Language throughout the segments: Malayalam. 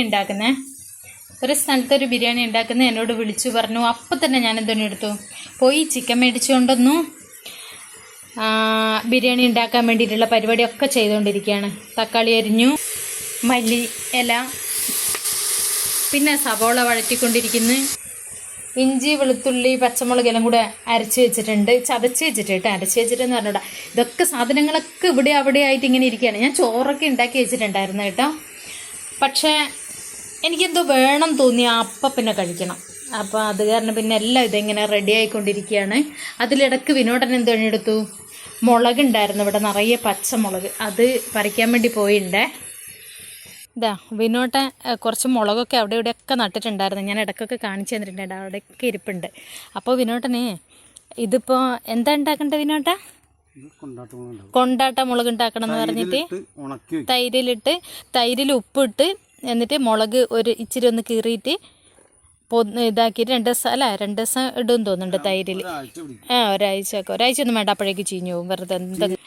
ഉണ്ടാക്കുന്നേ. ഒരു സ്ഥലത്തൊരു ബിരിയാണി ഉണ്ടാക്കുന്നത് എന്നോട് വിളിച്ചു പറഞ്ഞു. അപ്പം തന്നെ ഞാൻ എന്തെങ്കിലും എടുത്തു പോയി ചിക്കൻ മേടിച്ചുകൊണ്ടൊന്നു ബിരിയാണി ഉണ്ടാക്കാൻ വേണ്ടിയിട്ടുള്ള പരിപാടിയൊക്കെ ചെയ്തുകൊണ്ടിരിക്കുകയാണ്. തക്കാളി അരിഞ്ഞു, മല്ലി ഇല, പിന്നെ സവോള വഴറ്റിക്കൊണ്ടിരിക്കുന്നു. ഇഞ്ചി വെളുത്തുള്ളി പച്ചമുളക് എല്ലാം കൂടെ അരച്ച് വെച്ചിട്ടുണ്ട്, ചതച്ച് വെച്ചിട്ട് അരച്ച് വെച്ചിട്ടെന്ന് പറഞ്ഞോടാ. ഇതൊക്കെ സാധനങ്ങളൊക്കെ ഇവിടെ അവിടെ ആയിട്ട് ഇങ്ങനെ ഇരിക്കുകയാണ്. ഞാൻ ചോറൊക്കെ ഉണ്ടാക്കി വെച്ചിട്ടുണ്ടായിരുന്നു കേട്ടോ. പക്ഷേ എനിക്കെന്തോ വേണം തോന്നി അപ്പം പിന്നെ കഴിക്കണം. അപ്പോൾ അത് കാരണം പിന്നെ എല്ലാം ഇതെങ്ങനെ റെഡി ആയിക്കൊണ്ടിരിക്കുകയാണ്. അതിലിടക്ക് വിനോദൻ എന്തോ എടുത്തു, മുളകുണ്ടായിരുന്നു ഇവിടെ നിറയെ പച്ചമുളക്, അത് പറിക്കാൻ വേണ്ടി പോയിണ്ടേ. ഇതാ വിനോദൻ കുറച്ച് മുളകൊക്കെ അവിടെ ഇവിടെയൊക്കെ നട്ടിട്ടുണ്ടായിരുന്നു. ഞാൻ ഇടയ്ക്കൊക്കെ കാണിച്ചു തന്നിട്ടുണ്ട്, അവിടെയൊക്കെ ഇരിപ്പുണ്ട്. അപ്പോൾ വിനോദനെ ഇതിപ്പോൾ എന്താ ഉണ്ടാക്കേണ്ടത് വിനോദ? കൊണ്ടാട്ട മുളക് ഉണ്ടാക്കണം എന്ന് പറഞ്ഞിട്ട് തൈരിൽ ഉപ്പിട്ട് എന്നിട്ട് മുളക് ഒരു ഇച്ചിരി ഒന്ന് കീറിയിട്ട് ഇതാക്കിയിട്ട് 2 ദിവസം ഇടുമെന്ന് തോന്നുന്നുണ്ട് തൈരിൽ. ഒരാഴ്ച ഒന്നും വേണ്ട, അപ്പോഴേക്ക് ചീഞ്ഞു പോകും വെറുതെ എന്തെങ്കിലും.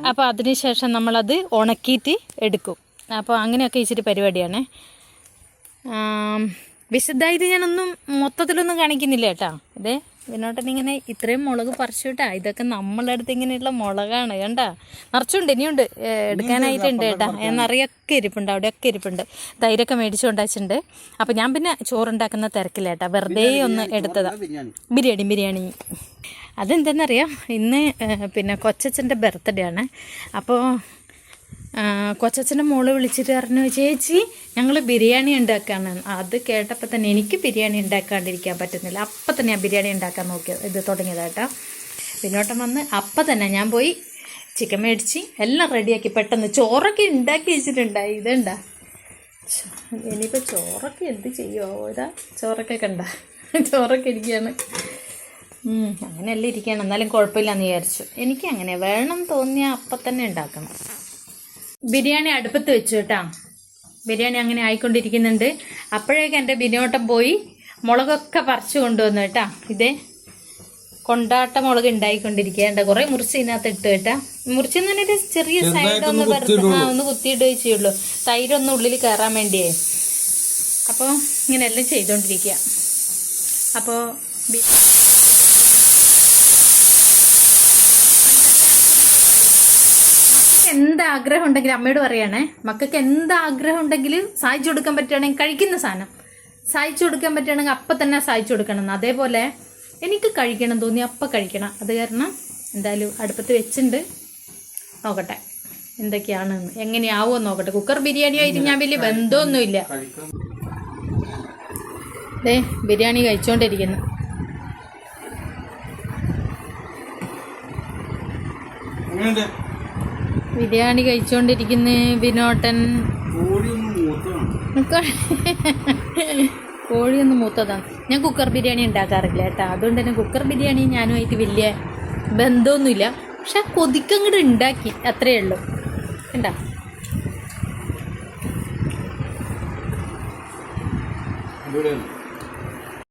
അപ്പോൾ അതിനുശേഷം നമ്മളത് ഉണക്കിയിട്ട് എടുക്കും. അപ്പോൾ അങ്ങനെയൊക്കെ ഇച്ചിരി പരിപാടിയാണ്. വിശദമായിട്ട് ഞാനൊന്നും മൊത്തത്തിലൊന്നും കാണിക്കുന്നില്ല കേട്ടോ. ഇതേ വിനോദൻ ഇങ്ങനെ ഇത്രയും മുളക് പറിച്ചു കേട്ടാ. ഇതൊക്കെ നമ്മളുടെ അടുത്ത് ഇങ്ങനെയുള്ള മുളകാണ് കണ്ടാ. നിറച്ചുണ്ട്, ഇനിയുണ്ട് എടുക്കാനായിട്ടുണ്ട് കേട്ടാ. എന്നറിയൊക്കെ ഇരിപ്പുണ്ട്, അവിടെയൊക്കെ ഇരിപ്പുണ്ട്. തൈരൊക്കെ മേടിച്ചു കൊണ്ടുവച്ചിട്ടുണ്ട്. അപ്പോൾ ഞാൻ പിന്നെ ചോറുണ്ടാക്കുന്ന തിരക്കില്ല കേട്ടാ, വെറുതെ ഒന്ന് എടുത്തതാ. ബിരിയാണി അതെന്താണെന്നറിയാം, ഇന്ന് പിന്നെ കൊച്ചച്ഛൻ്റെ ബർത്ത്ഡേ ആണ്. അപ്പോൾ കൊച്ചച്ഛൻ്റെ മോള് വിളിച്ചിട്ട് പറഞ്ഞു, ചേച്ചി ഞങ്ങൾ ബിരിയാണി ഉണ്ടാക്കാണ്. അത് കേട്ടപ്പോൾ തന്നെ എനിക്ക് ബിരിയാണി ഉണ്ടാക്കാണ്ടിരിക്കാൻ പറ്റുന്നില്ല. അപ്പം തന്നെ ഞാൻ ബിരിയാണി ഉണ്ടാക്കാൻ തുടങ്ങിയതാട്ടോ. വിനോദൻ വന്ന് അപ്പം തന്നെ ഞാൻ പോയി ചിക്കൻ മേടിച്ച് എല്ലാം റെഡിയാക്കി പെട്ടെന്ന് ചോറൊക്കെ ഉണ്ടാക്കി വെച്ചിട്ടുണ്ടായി. ഇതുണ്ടാ ഇനിയിപ്പോൾ ചോറൊക്കെ എന്ത് ചെയ്യുമോ? ഇതാ ചോറൊക്കെ കണ്ട, ചോറൊക്കെ ഇരിക്കുകയാണ്. അങ്ങനെയല്ല ഇരിക്കുകയാണ്, എന്നാലും കുഴപ്പമില്ലെന്ന് വിചാരിച്ചു. എനിക്ക് അങ്ങനെ വേണം തോന്നിയാൽ അപ്പം തന്നെ ഉണ്ടാക്കണം. ബിരിയാണി അടുപ്പത്ത് വെച്ചു കേട്ടോ. ബിരിയാണി അങ്ങനെ ആയിക്കൊണ്ടിരിക്കുന്നുണ്ട്. അപ്പോഴേക്കും എൻ്റെ വിനോദൻ പോയി മുളകൊക്കെ പറിച്ചു കൊണ്ടുവന്നു കേട്ടോ. ഇതേ കൊണ്ടാട്ട മുളക് ഉണ്ടായിക്കൊണ്ടിരിക്കുകയുണ്ട്. കുറേ മുറിച്ച് ഇതിനകത്ത് ഇട്ട് കേട്ടോ. മുറിച്ചെന്ന് പറഞ്ഞൊരു ചെറിയ സൈഡ് ഒന്ന് കുത്തിയിട്ട് ചെയ്യുള്ളൂ, തൈരൊന്നും ഉള്ളിൽ കയറാൻ വേണ്ടിയേ. അപ്പോൾ ഇങ്ങനെ എല്ലാം ചെയ്തുകൊണ്ടിരിക്കുക. അപ്പോൾ എന്താഗ്രഹം ഉണ്ടെങ്കിലും അമ്മയോട് പറയണേ, മക്കൾക്ക് എന്താഗ്രഹം ഉണ്ടെങ്കിലും സാധിച്ചു കൊടുക്കാൻ പറ്റുകയാണെങ്കിൽ കഴിക്കുന്ന സാധനം സാധിച്ചു കൊടുക്കാൻ പറ്റുകയാണെങ്കിൽ അപ്പം തന്നെ സാധിച്ചു കൊടുക്കണം. അതേപോലെ എനിക്ക് കഴിക്കണം തോന്നി അപ്പം കഴിക്കണം. അത് കാരണം എന്തായാലും അടുപ്പത്ത് വെച്ചിട്ടുണ്ട്, നോക്കട്ടെ എന്തൊക്കെയാണെന്ന്, എങ്ങനെയാവുമെന്ന് നോക്കട്ടെ. കുക്കർ ബിരിയാണി ആയിട്ട് ഞാൻ വലിയ ബന്ധമൊന്നുമില്ല. ദേ ബിരിയാണി കഴിച്ചുകൊണ്ടിരിക്കുന്നു. ബിരിയാണി കഴിച്ചുകൊണ്ടിരിക്കുന്ന വിനോദൻ. കോഴിയൊന്നും മൂത്തതാണ്. ഞാൻ കുക്കർ ബിരിയാണി ഉണ്ടാക്കാറില്ല കേട്ടോ. അതുകൊണ്ട് തന്നെ കുക്കർ ബിരിയാണി ഞാനുമായിട്ട് വലിയ ബന്ധമൊന്നുമില്ല. പക്ഷെ കൊതിക്കങ്ങോട്ട് ഉണ്ടാക്കി, അത്രയേ ഉള്ളൂ. കണ്ടോ?